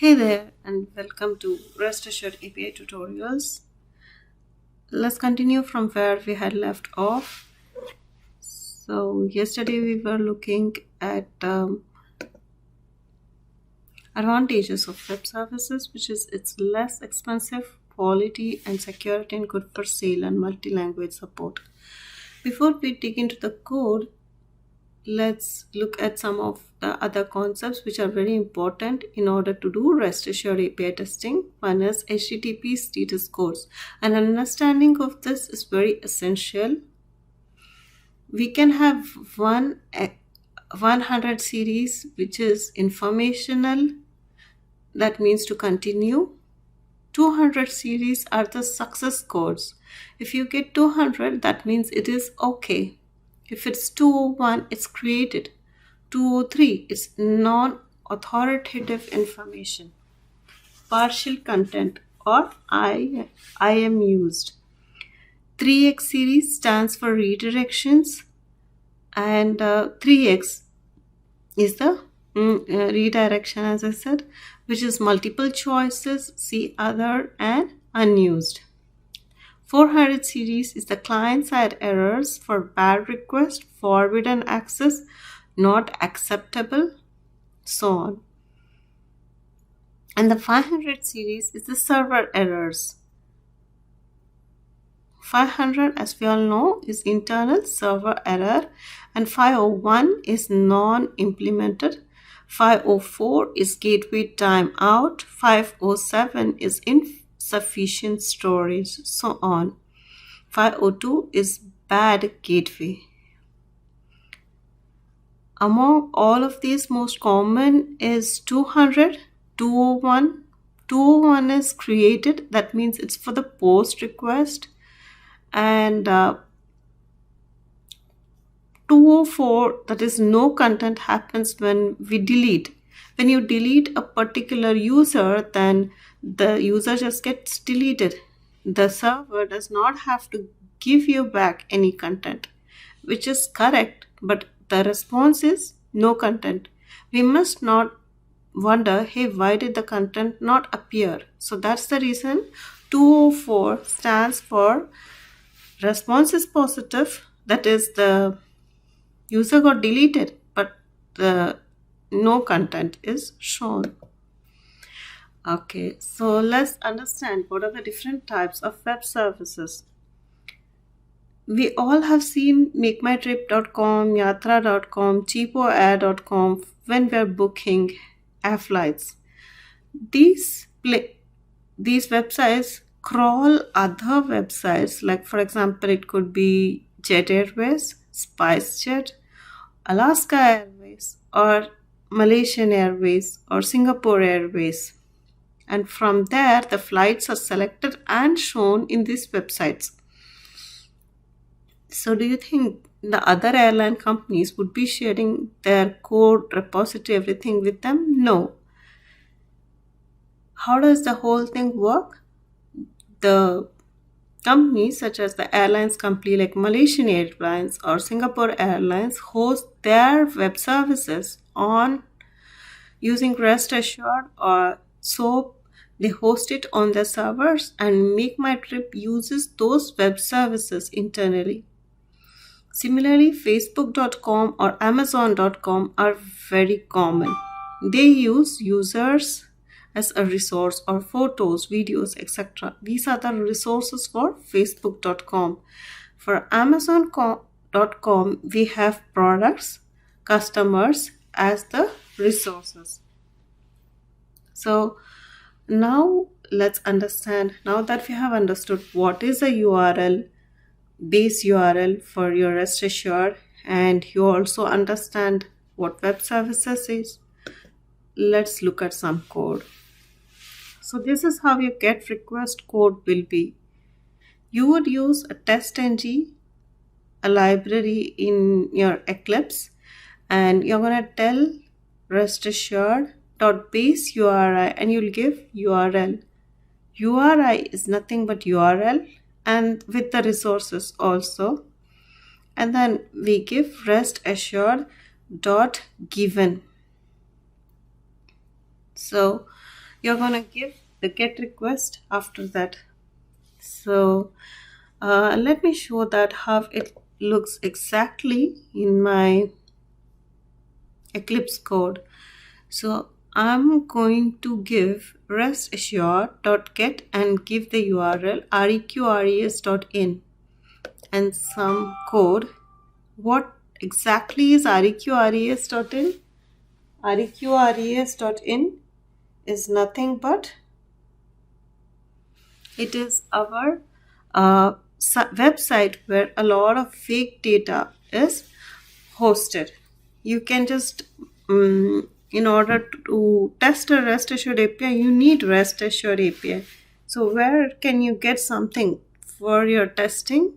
Hey there, and welcome to Rest Assured API Tutorials. Let's continue from where we had left off. So, yesterday we were looking at advantages of web services, which is it's less expensive, quality, and security, and good for sale and multi-language support. Before we dig into the code, let's look at some of the other concepts which are very important in order to do REST assured API testing. One is HTTP status codes. An understanding of this is very essential. We can have 100 series, which is informational, that means to continue. 200 series are the success codes. If you get 200, that means it is okay. If it's 201, it's created. 203, it's non-authoritative information. Partial content or I am used. 3x series stands for redirections, and 3x is the redirection, as I said, which is multiple choices, see other, and unused. 400 series is the client-side errors for bad request, forbidden access, not acceptable, so on. And the 500 series is the server errors. 500, as we all know, is internal server error, and 501 is non-implemented. 504 is gateway timeout. 507 is insufficient storage, so on. 502 is bad gateway. Among all of these, most common is 200, 201. 201 is created, that means it's for the post request, and 204, that is no content, happens when we delete. When you delete a particular user, then the user just gets deleted. The server does not have to give you back any content, which is correct, but the response is no content. We must not wonder, hey, why did the content not appear? So that's the reason 204 stands for response is positive, that is the user got deleted, but the no content is shown. Okay, so let's understand what are the different types of web services. We all have seen MakeMyTrip.com, Yatra.com, CheapoAir.com when we're booking air flights. These websites crawl other websites, like for example, it could be Jet Airways, SpiceJet, Alaska Airways, or Malaysian Airways, or Singapore Airways. And from there, the flights are selected and shown in these websites. So do you think the other airline companies would be sharing their code repository, everything with them? No. How does the whole thing work? The companies such as the airlines company like Malaysian Airlines or Singapore Airlines host their web services on using REST assured, or so they host it on their servers, and MakeMyTrip uses those web services internally. Similarly, Facebook.com or Amazon.com are very common. They use users as a resource, or photos, videos, etc. These are the resources for Facebook.com. For Amazon.com, we have products, customers as the resources. So now let's understand, now that we have understood what is a URL, base URL for your REST assured, and you also understand what web services is, let's look at some code. So this is how your get request code will be. You would use a test-ng, a library in your Eclipse, and you're going to tell REST assured .base URI, and you'll give URL. URI is nothing but URL, and with the resources also. And then we give REST assured .given. So you're gonna give the get request after that. So let me show that how it looks exactly in my Eclipse code. So I'm going to give rest assure.get and give the URL reqres.in and some code. What exactly is reqres.in? reqres.in is nothing but it is our website where a lot of fake data is hosted. You can just in order to test a REST assured API, you need REST assured API. So where can you get something for your testing?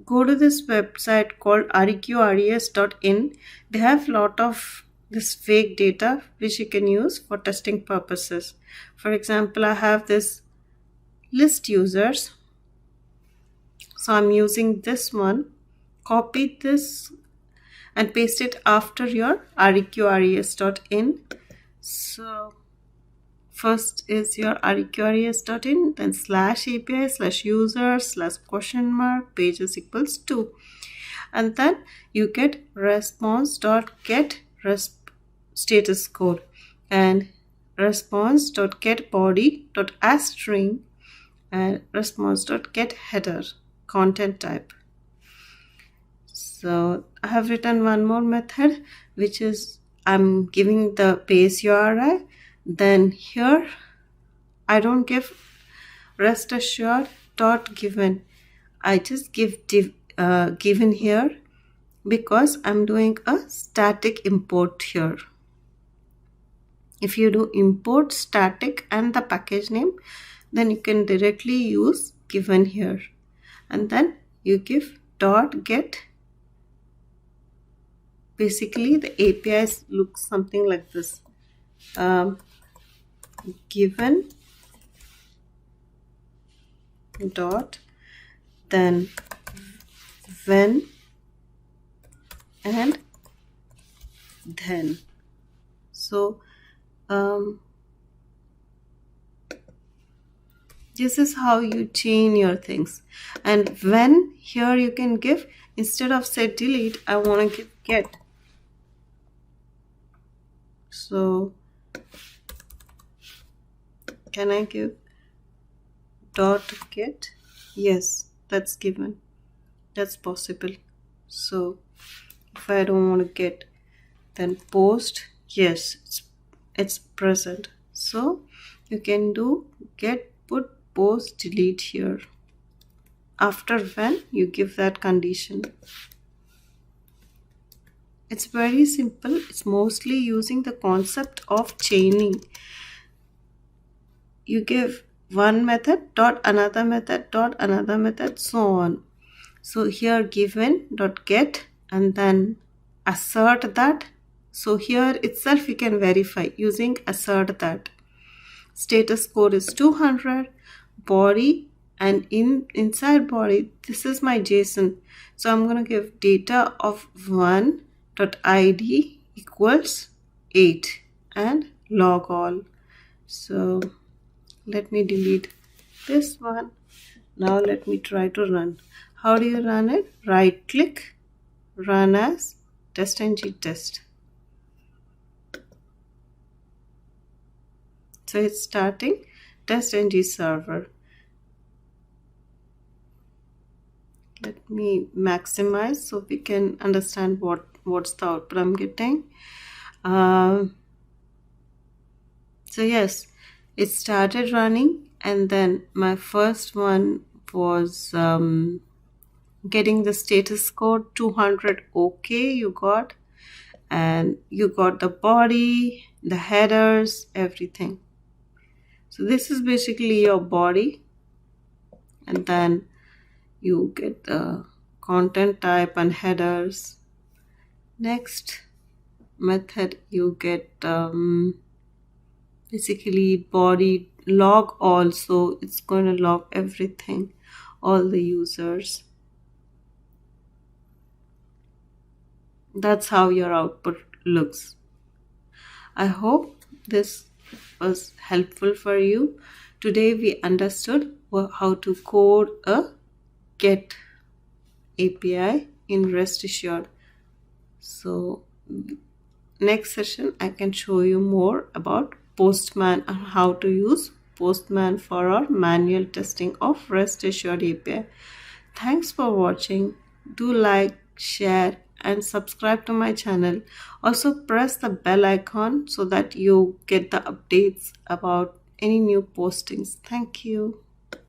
Go to this website called reqres.in. They have a lot of this fake data which you can use for testing purposes. For example, I have this list users, so I'm using this one. Copy this and paste it after your reqres.in. So first is your reqres.in, then /API/user/?mark pages equals 2, and then you get response.get status code and response.get body.aString and response.get header content type. So I have written one more method, which is I'm giving the base URI. Then here I don't give rest assured dot given. I just give given here because I'm doing a static import here. If you do import static and the package name, then you can directly use given here, and then you give dot get. Basically the APIs look something like this. Given dot, then when, and then. So this is how you chain your things. And when here you can give, instead of set delete, I want to give get. So can I give dot get? Yes, that's given. That's possible. So if I don't want to get, then post, yes, it's present. So you can do get, put, post, delete here after when you give that condition. It's very simple. It's mostly using the concept of chaining. You give one method dot another method dot another method, so on. So here given dot get and then assert that. So here itself you can verify using assert that. Status code is 200, body, and inside body this is my JSON. So I'm going to give data of 1.id equals 8 and log all. So let me delete this one. Now let me try to run. How do you run it? Right click, run as test-ng test. So it's starting test-ng server. Let me maximize so we can understand what's the output I'm getting. So yes, it started running, and then my first one was getting the status code 200. Okay, you got, and you got the body, the headers, everything. So this is basically your body, and then you get the content type and headers. Next method you get basically body log all, so it's going to log everything, all the users. That's how your output looks. I hope this was helpful for you. Today we understood how to code a GET API in REST Assured. So next session I can show you more about Postman and how to use Postman for our manual testing of REST Assured API. Thanks for watching. Do like, share and subscribe to my channel. Also press the bell icon so that you get the updates about any new postings. Thank you.